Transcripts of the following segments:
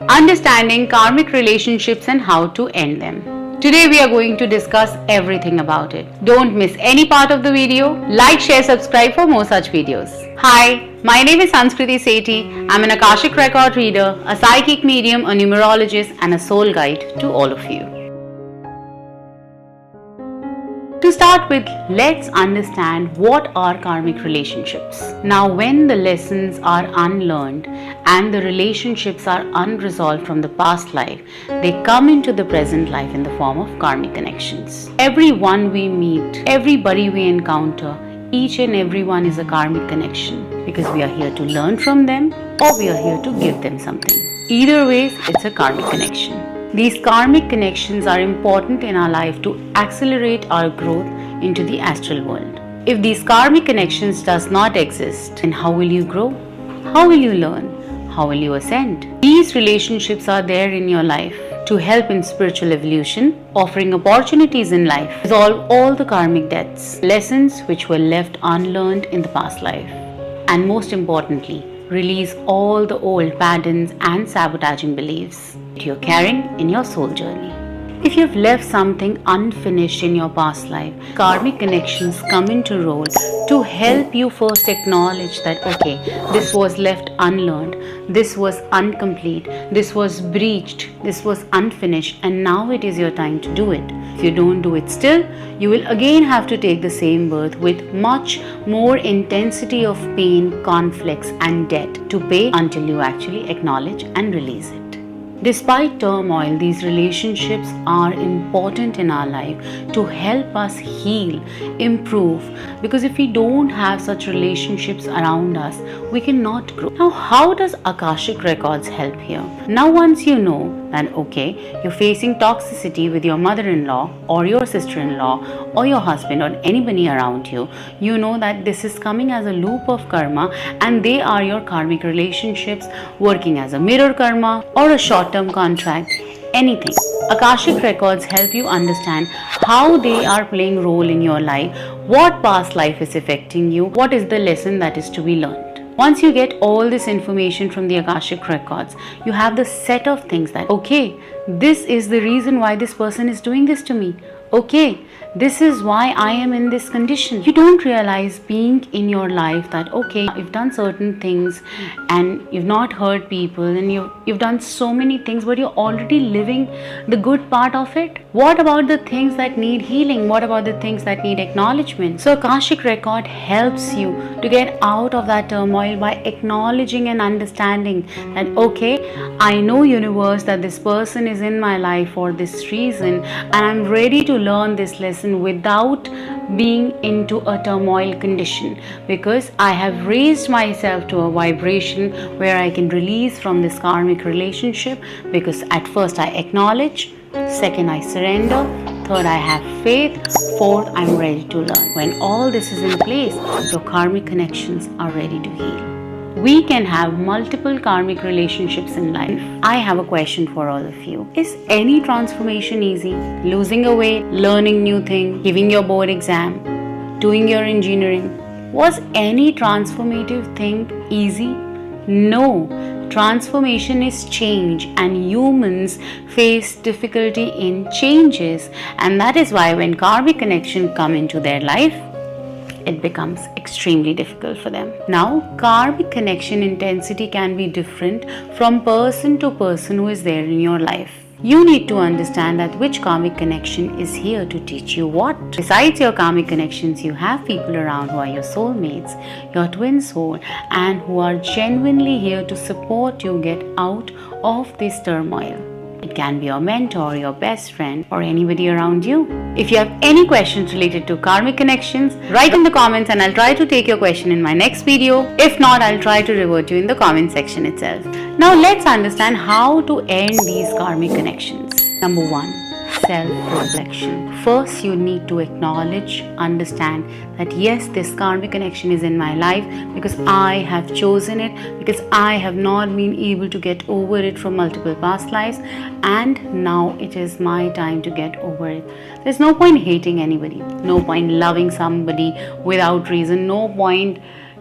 understanding karmic relationships and how to end them. Today we are going to discuss everything about it. Don't miss any part of the video. Like, share, subscribe for more such videos. Hi, my name is Sanskriti Sethi. I'm an Akashic Record reader, a psychic medium, a numerologist and a soul guide to all of you. To start with, let's understand what are karmic relationships. Now, when the lessons are unlearned and the relationships are unresolved from the past life, they come into the present life in the form of karmic connections. Everyone we meet, everybody we encounter, each and everyone is a karmic connection because we are here to learn from them or we are here to give them something. Either ways, it's a karmic connection. These karmic connections are important in our life to accelerate our growth into the astral world. If these karmic connections does not exist, then how will you grow? How will you learn? How will you ascend? These relationships are there in your life to help in spiritual evolution, offering opportunities in life, resolve all the karmic debts, lessons which were left unlearned in the past life, and most importantly, release all the old patterns and sabotaging beliefs that you're carrying in your soul journey. If you've left something unfinished in your past life, karmic connections come into role to help you first acknowledge that, okay, this was left unlearned, this was incomplete, this was breached, this was unfinished, and now it is your time to do it. If you don't do it still, you will again have to take the same birth with much more intensity of pain, conflicts, and debt to pay until you actually acknowledge and release it. Despite turmoil, these relationships are important in our life to help us heal, improve, because if we don't have such relationships around us, we cannot grow. Now, how does Akashic Records help here? Now, once you know that, okay, you're facing toxicity with your mother-in-law or your sister-in-law or your husband or anybody around you, you know that this is coming as a loop of karma and they are your karmic relationships working as a mirror karma or a short-term contract, anything. Akashic Records help you understand how they are playing role in your life, what past life is affecting you, what is the lesson that is to be learned. Once you get all this information from the Akashic Records, you have the set of things that, okay, this is the reason why this person is doing this to me. Okay, this is why I am in this condition. You don't realize being in your life that, okay, you've done certain things and you've not hurt people and you've done so many things, but you're already living the good part of it. What about the things that need healing? What about the things that need acknowledgement? So Akashic Record helps you to get out of that turmoil by acknowledging and understanding that, okay, I know universe that this person is in my life for this reason and I'm ready to learn this lesson without being into a turmoil condition because I have raised myself to a vibration where I can release from this karmic relationship because at first I acknowledge, second I surrender, third I have faith, fourth I'm ready to learn. When all this is in place, your karmic connections are ready to heal. We can have multiple karmic relationships in life. I have a question for all of you. Is any transformation easy? Losing a weight, learning new things, giving your board exam, doing your engineering. Was any transformative thing easy? No. Transformation is change and humans face difficulty in changes, and that is why when karmic connection come into their life, it becomes extremely difficult for them. Now, karmic connection intensity can be different from person to person who is there in your life. You need to understand that which karmic connection is here to teach you what. Besides your karmic connections, you have people around who are your soulmates, your twin soul, and who are genuinely here to support you get out of this turmoil. It can be your mentor, your best friend, or anybody around you. If you have any questions related to karmic connections, write in the comments and I'll try to take your question in my next video. If not, I'll try to revert you in the comment section itself. Now let's understand how to end these karmic connections. Number 1. Self-reflection. First, you need to acknowledge, understand that yes, this karmic connection is in my life because I have chosen it, because I have not been able to get over it from multiple past lives, and now it is my time to get over it. There's no point hating anybody, no point loving somebody without reason, no point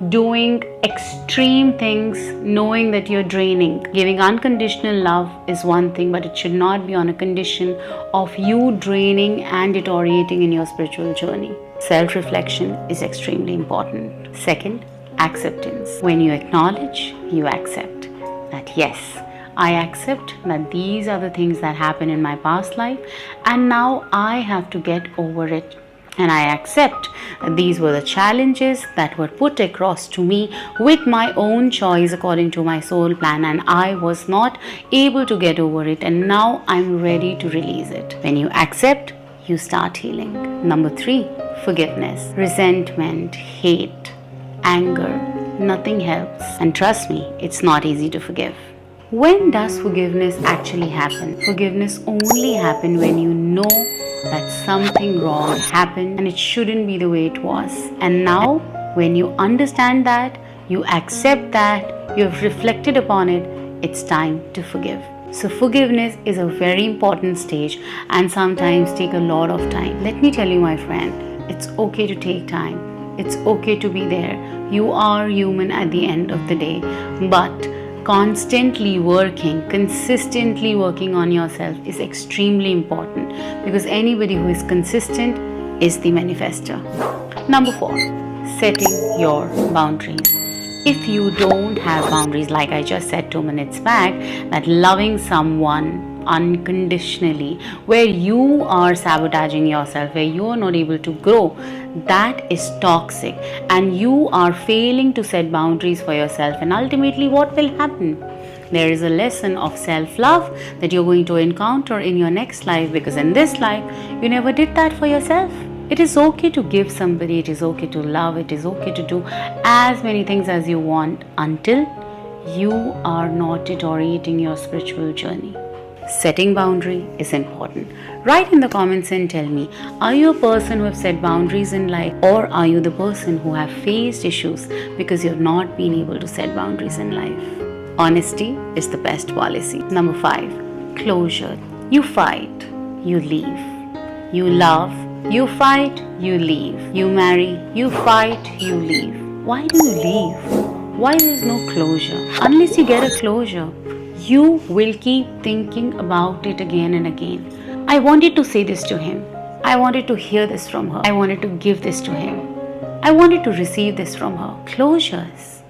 doing extreme things, knowing that you're draining. Giving unconditional love is one thing, but it should not be on a condition of you draining and deteriorating in your spiritual journey. Self-reflection is extremely important. Second, acceptance. When you acknowledge, you accept that yes, I accept that these are the things that happened in my past life, and now I have to get over it. And I accept that these were the challenges that were put across to me with my own choice according to my soul plan, and I was not able to get over it, and now I'm ready to release it. When you accept, you start healing. Number 3, forgiveness. Resentment, hate, anger, nothing helps. And trust me, it's not easy to forgive. When does forgiveness actually happen? Forgiveness only happens when you know that something wrong happened and it shouldn't be the way it was. And now, when you understand that, you accept that, you have reflected upon it, it's time to forgive. So forgiveness is a very important stage and sometimes take a lot of time. Let me tell you, my friend, it's okay to take time. It's okay to be there. You are human at the end of the day. But constantly working, consistently working on yourself is extremely important, because anybody who is consistent is the manifester. Number 4, setting your boundaries. If you don't have boundaries, like I just said 2 minutes back, that loving someone unconditionally, where you are sabotaging yourself, where you are not able to grow, that is toxic, and you are failing to set boundaries for yourself. And ultimately, what will happen? There is a lesson of self-love that you're going to encounter in your next life, because in this life, you never did that for yourself. It is okay to give somebody, it is okay to love, it is okay to do as many things as you want until you are not deteriorating your spiritual journey. Setting boundary is important. Write in the comments and tell me, are you a person who have set boundaries in life, or are you the person who have faced issues because you have not been able to set boundaries in life? Honesty is the best policy. Number 5, closure. You fight, you leave. You love, you fight, you leave. You marry, you fight, you leave. Why do you leave? Why there is no closure? Unless you get a closure, you will keep thinking about it again and again. I wanted to say this to him. I wanted to hear this from her. I wanted to give this to him. I wanted to receive this from her. Closures.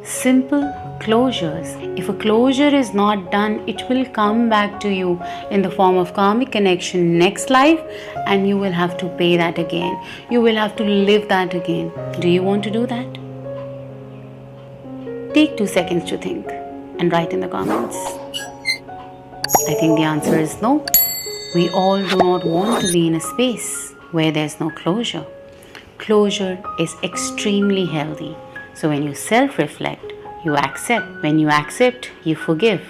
Simple closures. If a closure is not done, it will come back to you in the form of karmic connection next life, and you will have to pay that again. You will have to live that again. Do you want to do that? Take 2 seconds to think and write in the comments. I think the answer is no. We all do not want to be in a space where there's no closure. Closure is extremely healthy. So when you self-reflect, you accept. When you accept, you forgive.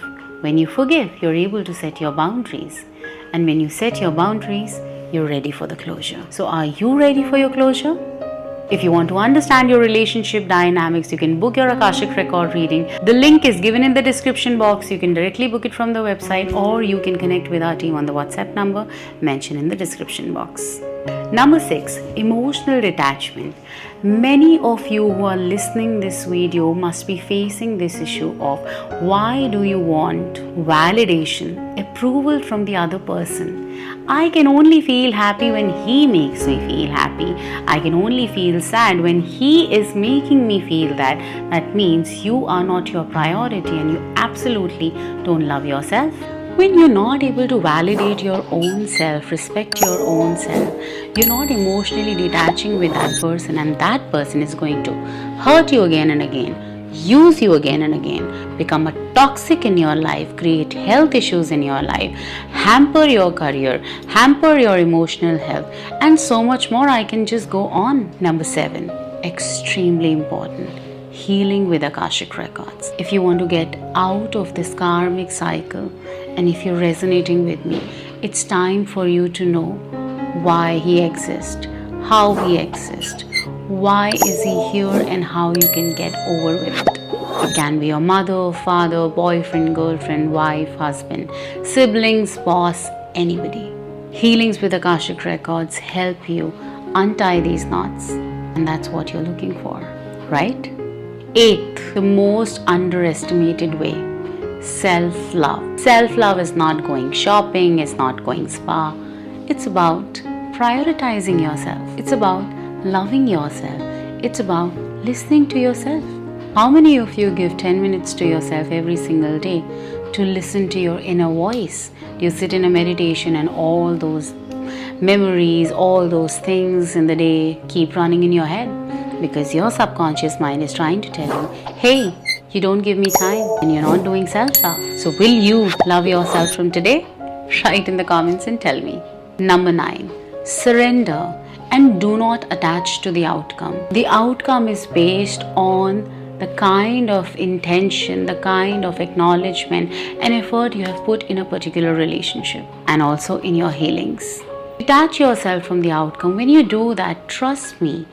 When you forgive, you're able to set your boundaries. And when you set your boundaries, you're ready for the closure. So are you ready for your closure? If you want to understand your relationship dynamics, you can book your Akashic Record reading. The link is given in the description box. You can directly book it from the website, or you can connect with our team on the WhatsApp number mentioned in the description box. Number 6, emotional detachment. Many of you who are listening this video must be facing this issue of, why do you want validation, approval from the other person? I can only feel happy when he makes me feel happy. I can only feel sad when he is making me feel that. That means you are not your priority and you absolutely don't love yourself. When you're not able to validate your own self, respect your own self, you're not emotionally detaching with that person, and that person is going to hurt you again and again, use you again and again, become a toxic in your life, create health issues in your life, hamper your career, hamper your emotional health, and so much more. I can just go on. Number 7, extremely important. Healing with Akashic Records. If you want to get out of this karmic cycle, and if you're resonating with me, it's time for you to know why he exists, how he exists, why is he here, and how you can get over with it. It can be your mother, father, boyfriend, girlfriend, wife, husband, siblings, boss, anybody. Healings with Akashic Records help you untie these knots, and that's what you're looking for, right? Eighth, the most underestimated way, self-love. Self-love is not going shopping, it's not going spa. It's about prioritizing yourself. It's about loving yourself. It's about listening to yourself. How many of you give 10 minutes to yourself every single day to listen to your inner voice? You sit in a meditation and all those memories, all those things in the day keep running in your head because your subconscious mind is trying to tell you, hey, you don't give me time and you're not doing self-love. So will you love yourself from today? Write in the comments and tell me. Number 9, surrender and do not attach to the outcome. The outcome is based on the kind of intention, the kind of acknowledgement and effort you have put in a particular relationship and also in your healings. Detach yourself from the outcome. When you do that, trust me,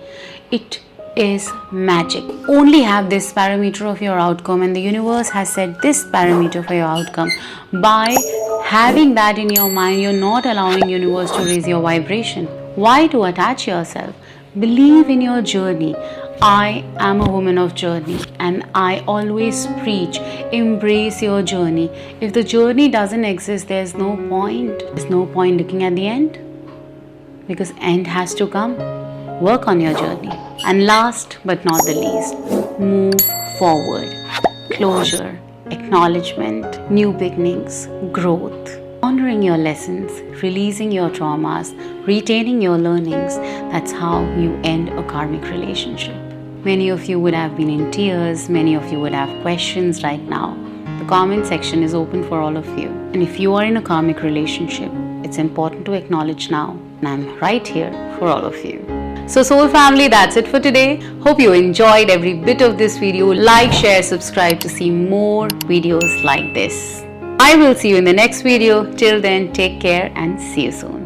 it is magic. Only have this parameter of your outcome and the universe has set this parameter for your outcome. By having that in your mind, you're not allowing universe to raise your vibration. Why to attach yourself? Believe in your journey. I am a woman of journey and I always preach, embrace your journey. If the journey doesn't exist, there's no point. There's no point looking at the end because end has to come. Work on your journey. And last but not the least, move forward. Closure, acknowledgement, new beginnings, growth. Honoring your lessons, releasing your traumas, retaining your learnings. That's how you end a karmic relationship. Many of you would have been in tears. Many of you would have questions right now. The comment section is open for all of you. And if you are in a karmic relationship, it's important to acknowledge now. And I'm right here for all of you. So soul family, that's it for today. Hope you enjoyed every bit of this video. Like, share, subscribe to see more videos like this. I will see you in the next video. Till then, take care and see you soon.